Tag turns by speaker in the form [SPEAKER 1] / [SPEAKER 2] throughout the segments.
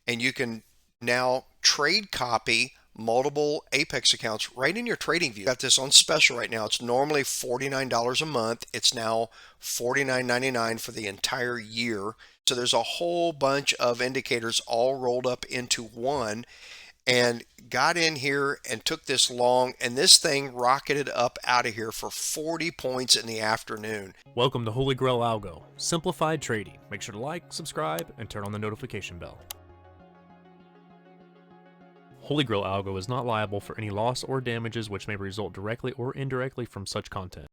[SPEAKER 1] and you can now trade copy multiple Apex accounts right in your trading view. Got this on special right now. It's normally $49 a month. It's now $49.99 for the entire year. So there's a whole bunch of indicators all rolled up into one, and got in here and took this long, and this thing rocketed up out of here for 40 points in the afternoon.
[SPEAKER 2] Welcome to HolyGrail Algo, simplified trading. Make sure to like, subscribe, and turn on the notification bell. HolyGrail Algo is not liable for any loss or damages which may result directly or indirectly from such content.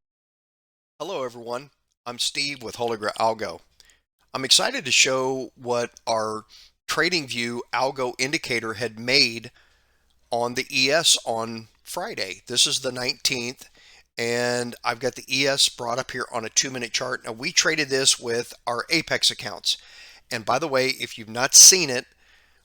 [SPEAKER 1] Hello everyone, I'm Steve with HolyGrail Algo. I'm excited to show what our TradingView Algo Indicator had made on the ES on Friday. This is the 19th, and I've got the ES brought up here on a 2-minute chart. Now, we traded this with our Apex accounts. And by the way, if you've not seen it,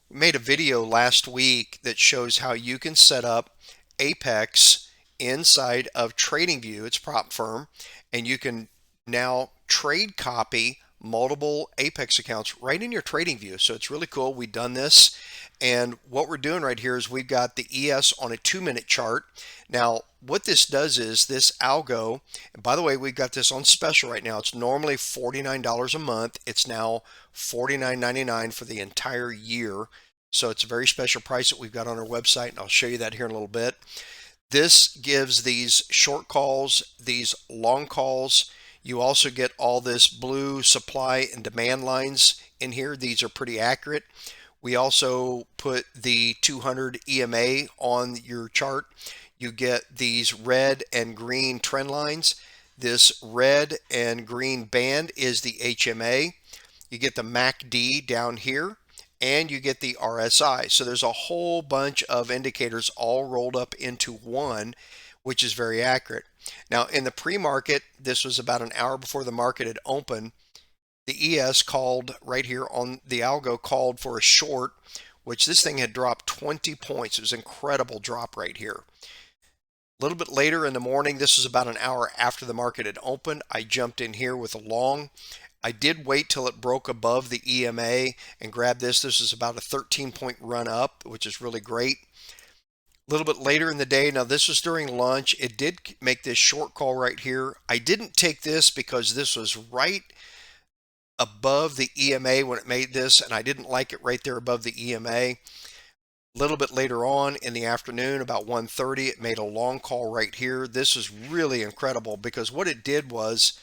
[SPEAKER 1] we made a video last week that shows how you can set up Apex inside of TradingView. It's prop firm, and you can now trade copy multiple Apex accounts right in your trading view. So it's really cool. We've done this, and what we're doing right here is we've got the ES on a 2-minute chart. Now what this does is this algo, and by the way, we've got this on special right now. It's normally $49 a month. It's now $49.99 for the entire year. So it's a very special price that we've got on our website, and I'll show you that here in a little bit. This gives these short calls, these long calls. You also get all this blue supply and demand lines in here. These are pretty accurate. We also put the 200 EMA on your chart. You get these red and green trend lines. This red and green band is the HMA. You get the MACD down here, and you get the RSI. So there's a whole bunch of indicators all rolled up into one, which is very accurate. Now in the pre-market, this was about an hour before the market had opened, the ES called right here on the algo, called for a short, which this thing had dropped 20 points. It was an incredible drop right here. A little bit later in the morning, this was about an hour after the market had opened, I jumped in here with a long. I did wait till it broke above the EMA and grabbed this. This is about a 13-point run up, which is really great. A little bit later in the day, now this was during lunch, it did make this short call right here. I didn't take this because this was right above the EMA when it made this, and I didn't like it right there above the EMA. A little bit later on in the afternoon, about 1:30, it made a long call right here. This is really incredible because what it did was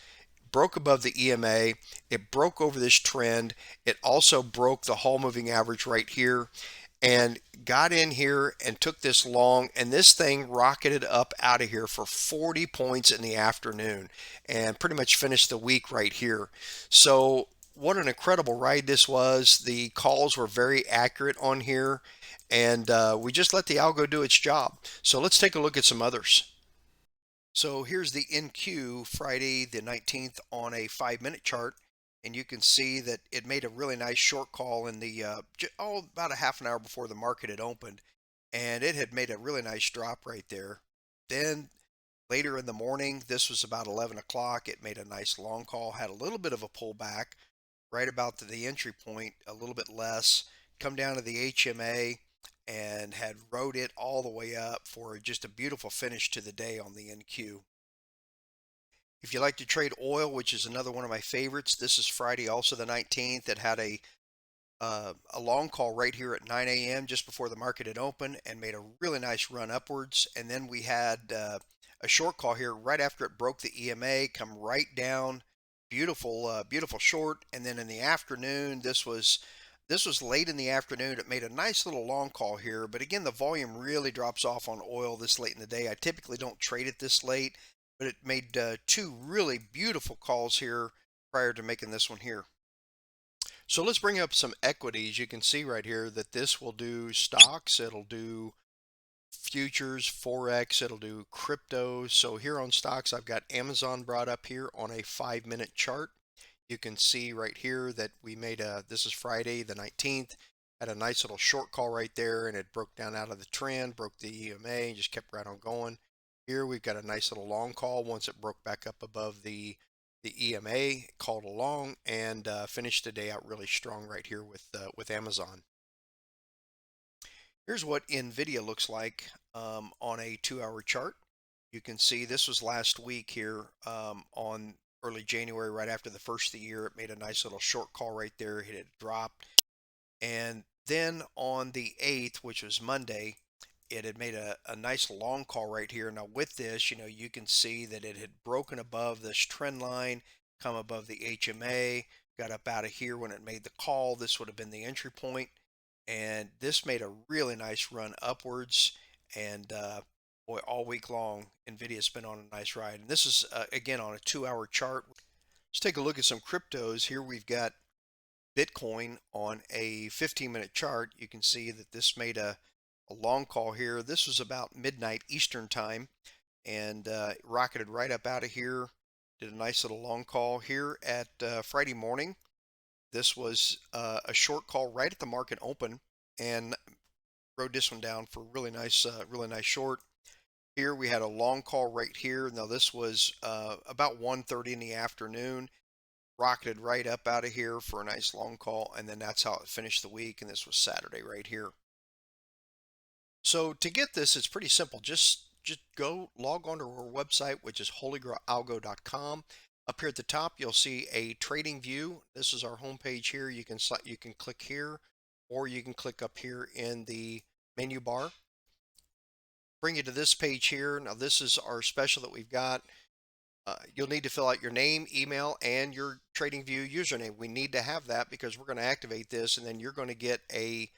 [SPEAKER 1] broke above the EMA, it broke over this trend, it also broke the Hall moving average right here, and got in here and took this long, and this thing rocketed up out of here for 40 points in the afternoon and pretty much finished the week right here. So what an incredible ride this was. The calls were very accurate on here, and we just let the algo do its job. So let's take a look at some others. So here's the NQ Friday the 19th on a 5-minute chart, and you can see that it made a really nice short call in the about a half an hour before the market had opened, and it had made a really nice drop right there. Then later in the morning, this was about 11 o'clock, it made a nice long call, had a little bit of a pullback right about to the entry point, a little bit less, come down to the HMA, and had rode it all the way up for just a beautiful finish to the day on the NQ. If you like to trade oil, which is another one of my favorites, this is Friday, also the 19th. It had a long call right here at 9 a.m. just before the market had opened and made a really nice run upwards. And then we had a short call here right after it broke the EMA, come right down. Beautiful, beautiful short. And then in the afternoon, this was late in the afternoon. It made a nice little long call here, but again, the volume really drops off on oil this late in the day. I typically don't trade it this late, but it made two really beautiful calls here prior to making this one here. So let's bring up some equities. You can see right here that this will do stocks, it'll do futures, forex, it'll do crypto. So here on stocks, I've got Amazon brought up here on a 5-minute chart. You can see right here that we made this is Friday the 19th, had a nice little short call right there, and it broke down out of the trend, broke the EMA, and just kept right on going. Here we've got a nice little long call. Once it broke back up above the EMA, called along, and finished the day out really strong right here with Amazon. Here's what NVIDIA looks like on a 2-hour chart. You can see this was last week here on early January, right after the first of the year. It made a nice little short call right there, hit a drop. And then on the 8th, which was Monday, it had made a nice long call right here. Now with this, you can see that it had broken above this trend line, come above the HMA, got up out of here when it made the call. This would have been the entry point, and this made a really nice run upwards. And boy, all week long, NVIDIA's been on a nice ride. And this is again on a 2-hour chart. Let's take a look at some cryptos. Here we've got Bitcoin on a 15-minute chart. You can see that this made a long call here. This was about midnight Eastern time, and rocketed right up out of here. Did a nice little long call here at Friday morning. This was a short call right at the market open, and rode this one down for really nice short. Here we had a long call right here. Now this was about 1:30 in the afternoon. Rocketed right up out of here for a nice long call, and then that's how it finished the week. And this was Saturday right here. So to get this, it's pretty simple. Just go log on to our website, which is HolyGrailAlgo.com. Up here at the top, you'll see a Trading View. This is our homepage here. You can click here, or you can click up here in the menu bar. Bring you to this page here. Now this is our special that we've got. You'll need to fill out your name, email, and your TradingView username. We need to have that because we're going to activate this, and then you're going to get a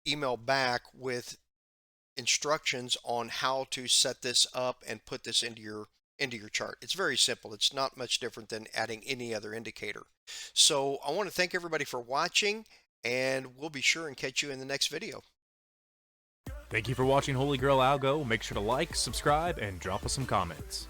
[SPEAKER 1] email back with instructions on how to set this up and put this into your chart. It's very simple. It's not much different than adding any other indicator. So I want to thank everybody for watching, and we'll be sure and catch you in the next video.
[SPEAKER 2] Thank you for watching HolyGrail Algo. Make sure to like, subscribe, and drop us some comments.